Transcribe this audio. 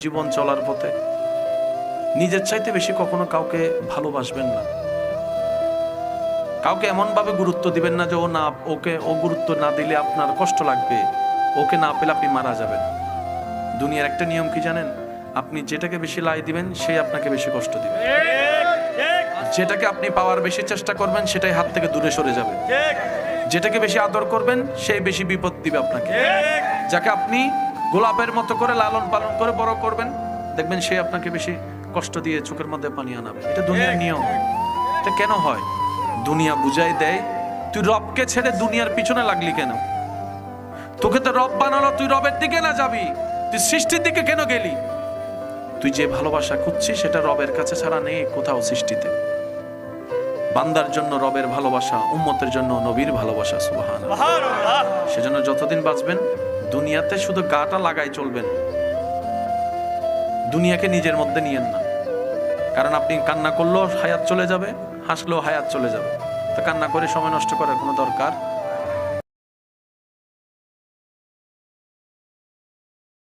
জীবন চলার পথে নিজের চাইতে বেশি কখনো কাউকে ভালোবাসবেন না। কাউকে এমন ভাবে গুরুত্ব দিবেন না যে ও গুরুত্ব না দিলে আপনার কষ্ট লাগবে, ওকে না পেলে আপনি মারা যাবেন। দুনিয়ার একটা নিয়ম কি জানেন? আপনি যেটাকে বেশি লাই দিবেন সেই আপনাকে বেশি কষ্ট দিবে। যেটাকে আপনি পাওয়ার বেশি চেষ্টা করবেন সেটাই হাত থেকে দূরে সরে যাবে। যেটাকে বেশি আদর করবেন সেই বেশি বিপদ দিবে আপনাকে। যাকে আপনি গোলাপের মতো করে লালন পালন করে বড় করবেন, দেখবেন সে আপনাকে বেশি কষ্ট দিয়ে চোখের মধ্যে পানি আনাবে। এটা দুনিয়ার নিয়ম। এটা কেন হয়? দুনিয়া বুঝাই দেয় তুই রবকে ছেড়ে দুনিয়ার পিছনে লাগলি কেন? তোকে তো রব বানালো, তুই রবের দিকে না যাবি, তুই সৃষ্টির দিকে কেন গেলি? তুই যে ভালোবাসা খুঁজছিস সেটা রবের কাছে ছাড়া নেই কোথাও সৃষ্টিতে। বান্দার জন্য রবের ভালোবাসা, উম্মতের জন্য নবীর ভালোবাসা। সুবহানাল্লাহ। সেজন্য যতদিন বাঁচবেন দুনিয়াতে শুধু গাটা লাগাই চলবেন, দুনিয়াকে নিজের মধ্যে নিয়েন না। কারণ আপনি কান্না করলেও হায়াত চলে যাবে, হাসলেও হায়াত চলে যাবে। তো কান্না করে সময় নষ্ট করার কোনো দরকার